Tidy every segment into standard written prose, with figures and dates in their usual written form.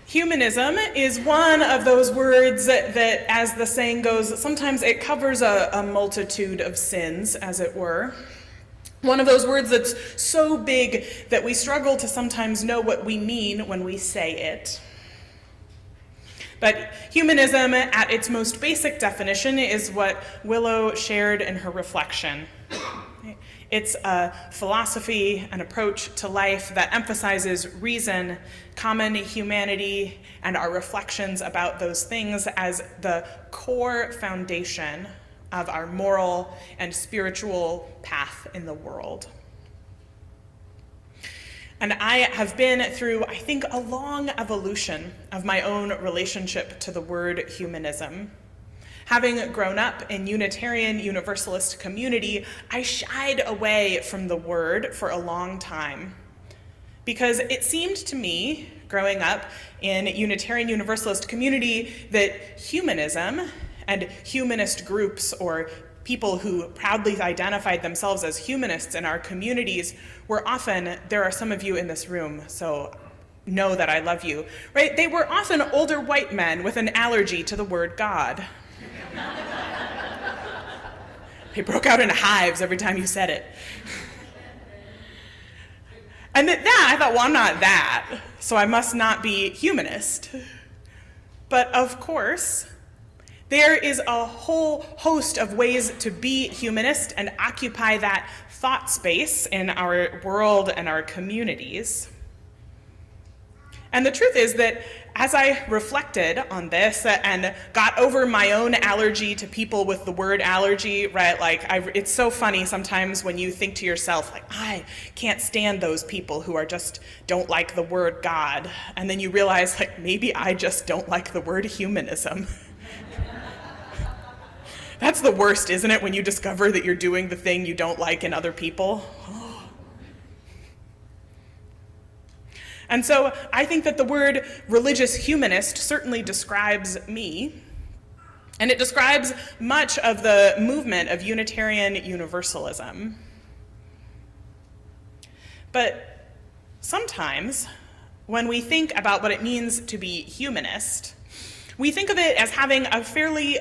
Humanism is one of those words that, as the saying goes, sometimes it covers a multitude of sins, as it were. One of those words that's so big that we struggle to sometimes know what we mean when we say it. But humanism, at its most basic definition, is what Willow shared in her reflection. It's a philosophy, an approach to life that emphasizes reason, common humanity, and our reflections about those things as the core foundation of our moral and spiritual path in the world. And I have been through, I think, a long evolution of my own relationship to the word humanism. Having grown up in Unitarian Universalist community, I shied away from the word for a long time because it seemed to me, growing up in Unitarian Universalist community, that humanism and humanist groups or people who proudly identified themselves as humanists in our communities were often, there are some of you in this room, so know that I love you, right? They were often older white men with an allergy to the word God. They broke out into hives every time you said it. And I thought, well, I'm not that, so I must not be humanist. But of course, there is a whole host of ways to be humanist and occupy that thought space in our world and our communities. And the truth is that as I reflected on this and got over my own allergy to people with the word allergy, right, it's so funny sometimes when you think to yourself, like, I can't stand those people who don't like the word God. And then you realize, like, maybe I just don't like the word humanism. That's the worst, isn't it, when you discover that you're doing the thing you don't like in other people? And so I think that the word religious humanist certainly describes me, and it describes much of the movement of Unitarian Universalism. But sometimes, when we think about what it means to be humanist, we think of it as having a fairly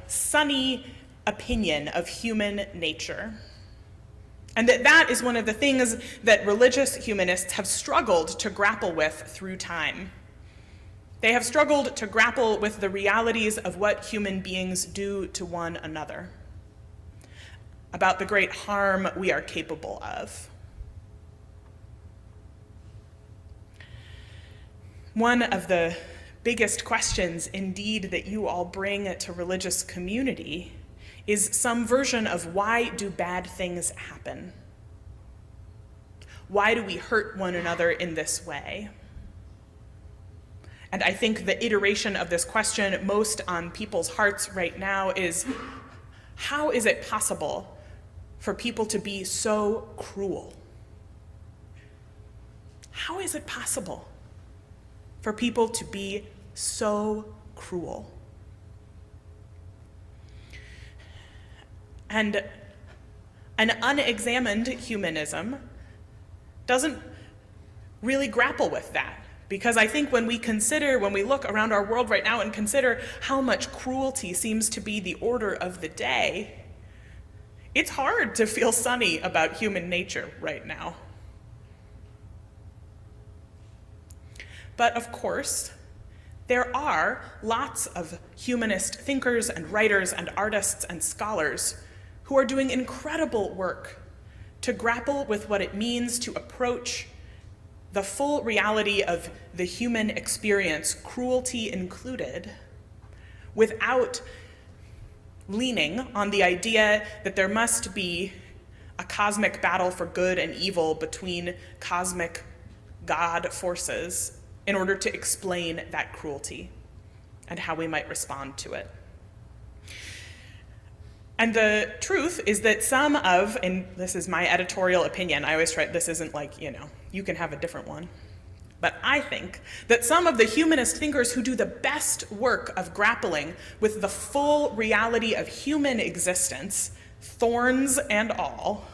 sunny opinion of human nature. And that is one of the things that religious humanists have struggled to grapple with through time. They have struggled to grapple with the realities of what human beings do to one another, about the great harm we are capable of. One of the biggest questions, indeed, that you all bring to religious community is some version of why do bad things happen? Why do we hurt one another in this way? And I think the iteration of this question most on people's hearts right now is, how is it possible for people to be so cruel? How is it possible for people to be so cruel? And an unexamined humanism doesn't really grapple with that. Because I think when we look around our world right now and consider how much cruelty seems to be the order of the day, it's hard to feel sunny about human nature right now. But of course, there are lots of humanist thinkers and writers and artists and scholars who are doing incredible work to grapple with what it means to approach the full reality of the human experience, cruelty included, without leaning on the idea that there must be a cosmic battle for good and evil between cosmic God forces in order to explain that cruelty and how we might respond to it. And the truth is that and this is my editorial opinion, I always try, this isn't you can have a different one. But I think that some of the humanist thinkers who do the best work of grappling with the full reality of human existence, thorns and all,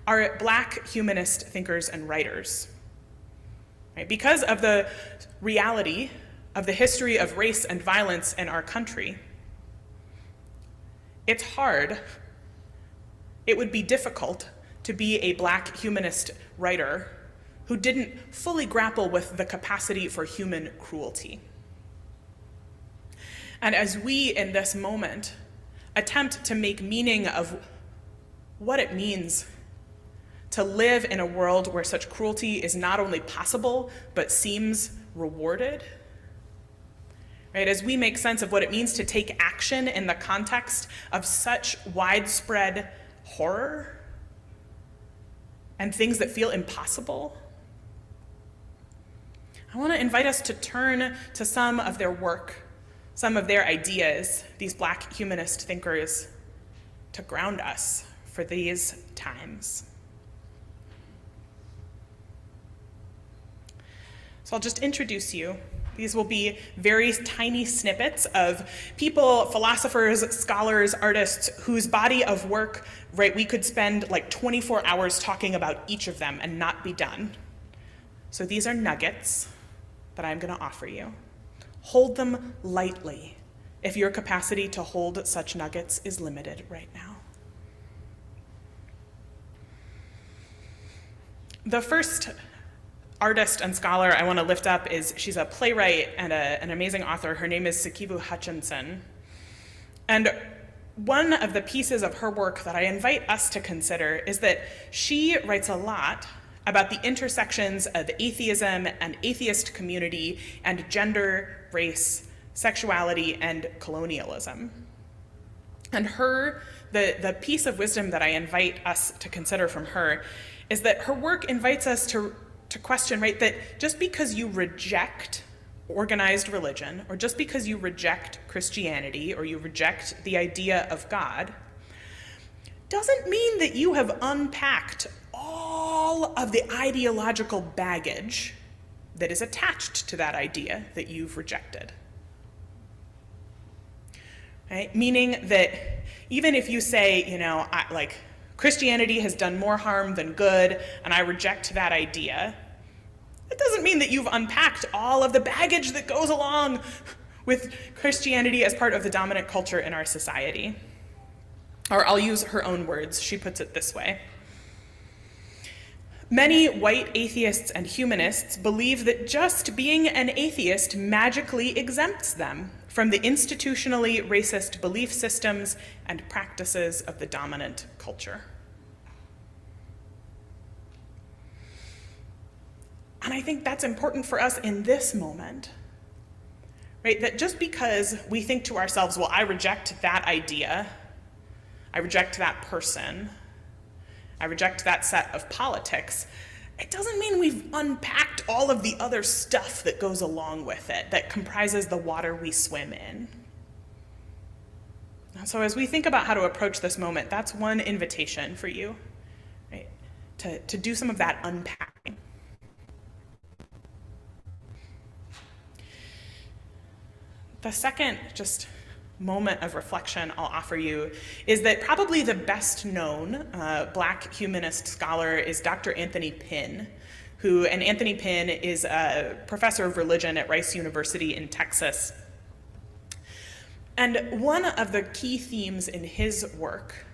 are Black humanist thinkers and writers. right? Because of the reality of the history of race and violence in our country, it's hard, it would be difficult to be a Black humanist writer who didn't fully grapple with the capacity for human cruelty. And as we, in this moment, attempt to make meaning of what it means to live in a world where such cruelty is not only possible, but seems rewarded, right? As we make sense of what it means to take action in the context of such widespread horror and things that feel impossible, I want to invite us to turn to some of their work, some of their ideas, these Black humanist thinkers, to ground us for these times. So I'll just introduce you. These will be very tiny snippets of people, philosophers, scholars, artists, whose body of work, right, we could spend like 24 hours talking about each of them and not be done. So these are nuggets that I'm going to offer you. Hold them lightly if your capacity to hold such nuggets is limited right now. The first artist and scholar I want to lift up she's a playwright and an amazing author. Her name is Sikivu Hutchinson. And one of the pieces of her work that I invite us to consider is that she writes a lot about the intersections of atheism and atheist community and gender, race, sexuality, and colonialism. And the piece of wisdom that I invite us to consider from her is that her work invites us to question, right, that just because you reject organized religion, or just because you reject Christianity, or you reject the idea of God, doesn't mean that you have unpacked all of the ideological baggage that is attached to that idea that you've rejected. Right? Meaning that even if you say, Christianity has done more harm than good, and I reject that idea, it doesn't mean that you've unpacked all of the baggage that goes along with Christianity as part of the dominant culture in our society. Or I'll use her own words. She puts it this way. Many white atheists and humanists believe that just being an atheist magically exempts them from the institutionally racist belief systems and practices of the dominant culture. And I think that's important for us in this moment, right? That just because we think to ourselves, well, I reject that idea, I reject that person, I reject that set of politics, it doesn't mean we've unpacked all of the other stuff that goes along with it, that comprises the water we swim in. So as we think about how to approach this moment, that's one invitation for you, right? To do some of that unpacking. The second just moment of reflection I'll offer you is that probably the best known Black humanist scholar is Dr. Anthony Pinn, and Anthony Pinn is a professor of religion at Rice University in Texas. And one of the key themes in his work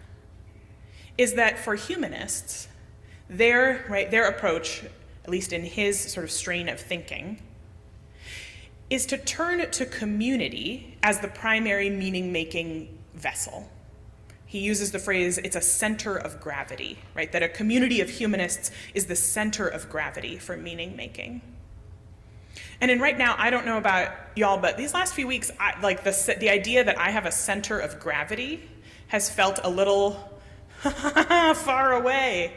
is that for humanists, their approach, at least in his sort of strain of thinking, is to turn to community as the primary meaning-making vessel. He uses the phrase, it's a center of gravity, right? That a community of humanists is the center of gravity for meaning-making. And right now, I don't know about y'all, but these last few weeks, the idea that I have a center of gravity has felt a little far away.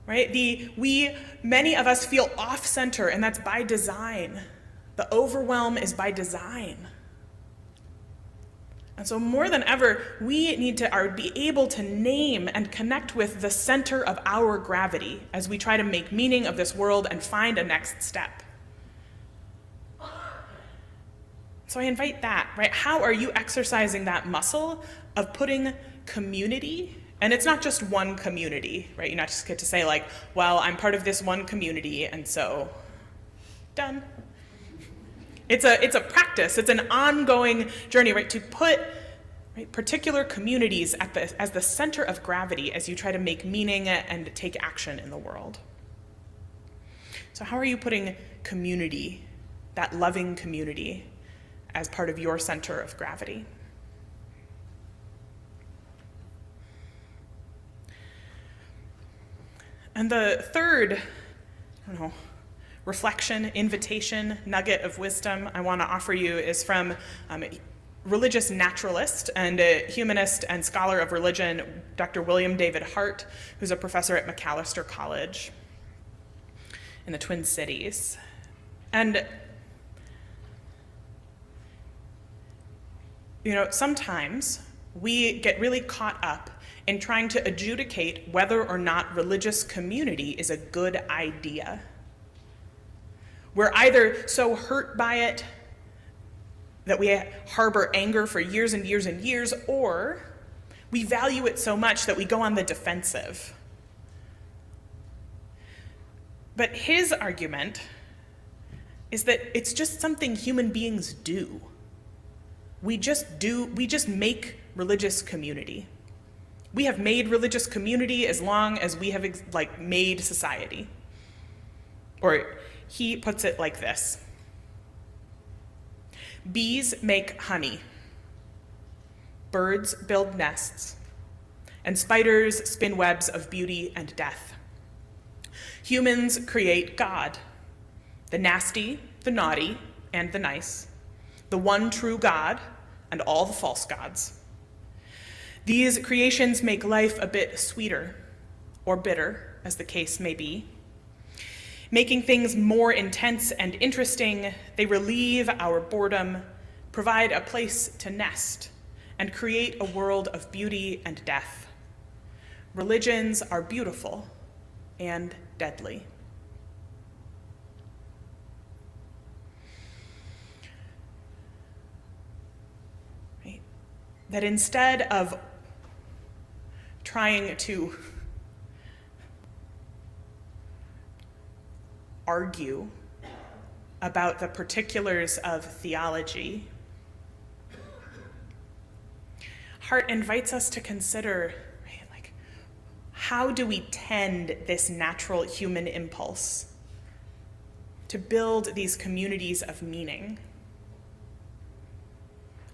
Right? Many of us feel off-center, and that's by design. The overwhelm is by design. And so more than ever, we need to be able to name and connect with the center of our gravity as we try to make meaning of this world and find a next step. So I invite that, right? How are you exercising that muscle of putting community And it's not just one community, right? You not just get to say like, well, I'm part of this one community, and so done. It's a practice. It's an ongoing journey, right? To put particular communities as the center of gravity as you try to make meaning and take action in the world. So how are you putting community, that loving community, as part of your center of gravity? And the third, reflection, invitation, nugget of wisdom I want to offer you is from religious naturalist and a humanist and scholar of religion, Dr. William David Hart, who's a professor at Macalester College in the Twin Cities. And sometimes we get really caught up in trying to adjudicate whether or not religious community is a good idea. We're either so hurt by it that we harbor anger for years and years and years, or we value it so much that we go on the defensive. But his argument is that it's just something human beings do. We just make religious community. We have made religious community as long as we have made society. Or he puts it like this: bees make honey, birds build nests, and spiders spin webs of beauty and death. Humans create God, the nasty, the naughty, and the nice, the one true God and all the false gods. These creations make life a bit sweeter, or bitter, as the case may be. Making things more intense and interesting, they relieve our boredom, provide a place to nest, and create a world of beauty and death. Religions are beautiful and deadly. Right? That instead of trying to argue about the particulars of theology, Hart invites us to consider, how do we tend this natural human impulse to build these communities of meaning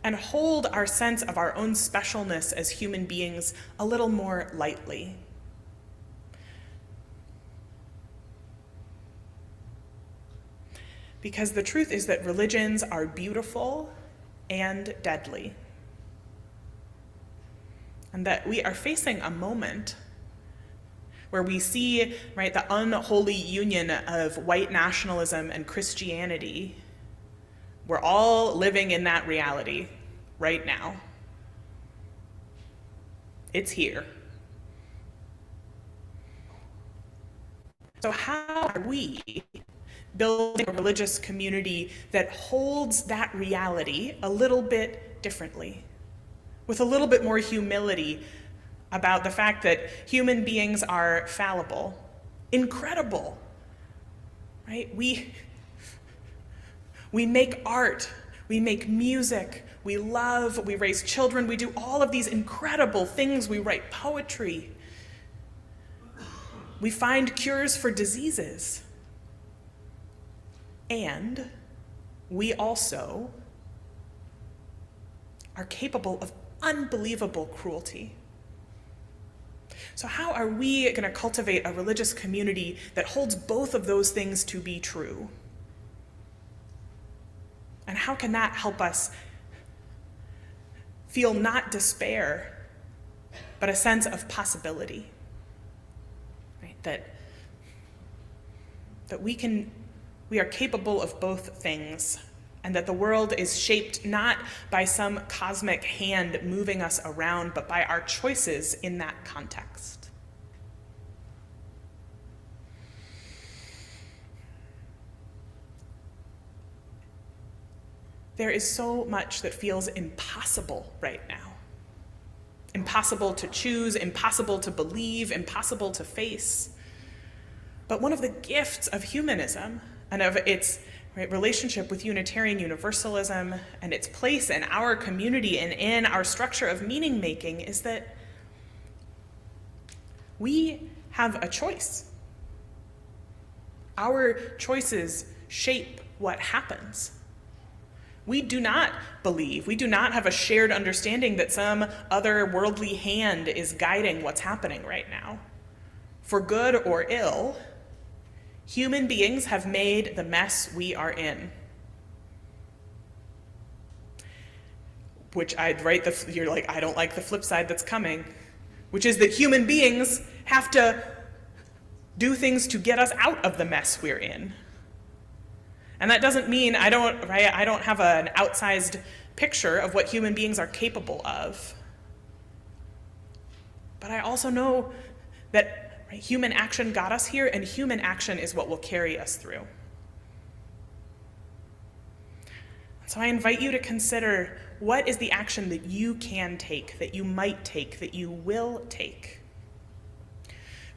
and hold our sense of our own specialness as human beings a little more lightly? Because the truth is that religions are beautiful and deadly, and that we are facing a moment where we see, the unholy union of white nationalism and Christianity. We're all living in that reality right now. It's here. So how are we building a religious community that holds that reality a little bit differently, with a little bit more humility about the fact that human beings are fallible, incredible, right? We make art, we make music, we love, we raise children, we do all of these incredible things, we write poetry, we find cures for diseases. And we also are capable of unbelievable cruelty. So how are we going to cultivate a religious community that holds both of those things to be true? And how can that help us feel not despair, but a sense of possibility? Right? That we are capable of both things, and that the world is shaped not by some cosmic hand moving us around, but by our choices in that context. There is so much that feels impossible right now. impossible to choose, impossible to believe, impossible to face. But one of the gifts of humanism and of its relationship with Unitarian Universalism and its place in our community and in our structure of meaning making is that we have a choice. Our choices shape what happens. We do not believe, we do not have a shared understanding that some other worldly hand is guiding what's happening right now. For good or ill, human beings have made the mess we are in. Which I'd write, you're like, I don't like the flip side that's coming, which is that human beings have to do things to get us out of the mess we're in. And that doesn't mean I don't have an outsized picture of what human beings are capable of. But I also know that human action got us here, and human action is what will carry us through. So I invite you to consider, what is the action that you can take, that you might take, that you will take?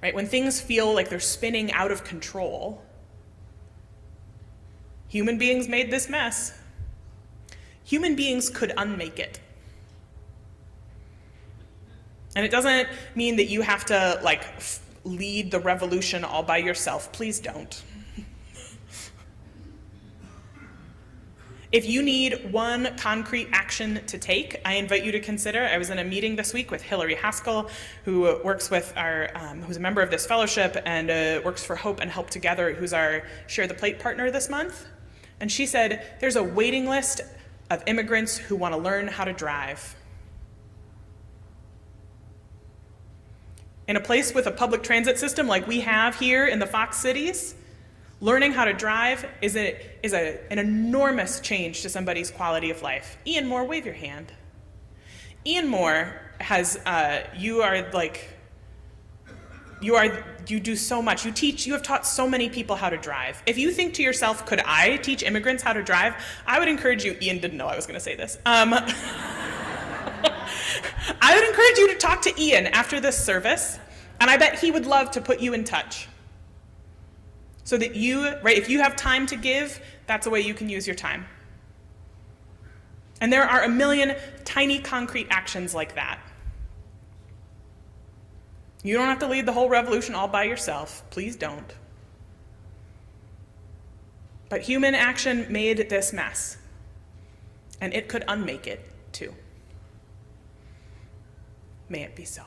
Right? When things feel like they're spinning out of control, human beings made this mess. Human beings could unmake it. And it doesn't mean that you have to lead the revolution all by yourself. Please don't. If you need one concrete action to take, I invite you to consider. I was in a meeting this week with Hillary Haskell, who works with who's a member of this fellowship and works for Hope and Help Together, who's our Share the Plate partner this month. And she said, there's a waiting list of immigrants who want to learn how to drive. In a place with a public transit system like we have here in the Fox cities, learning how to drive is an enormous change to somebody's quality of life. Ian Moore, wave your hand. Ian Moore has, you do so much. You have taught so many people how to drive. If you think to yourself, could I teach immigrants how to drive? I would encourage you, Ian didn't know I was gonna say this. I would encourage you to talk to Ian after this service, and I bet he would love to put you in touch. So that if you have time to give, that's a way you can use your time. And there are a million tiny concrete actions like that. You don't have to lead the whole revolution all by yourself. Please don't. But human action made this mess, and it could unmake it too. May it be so.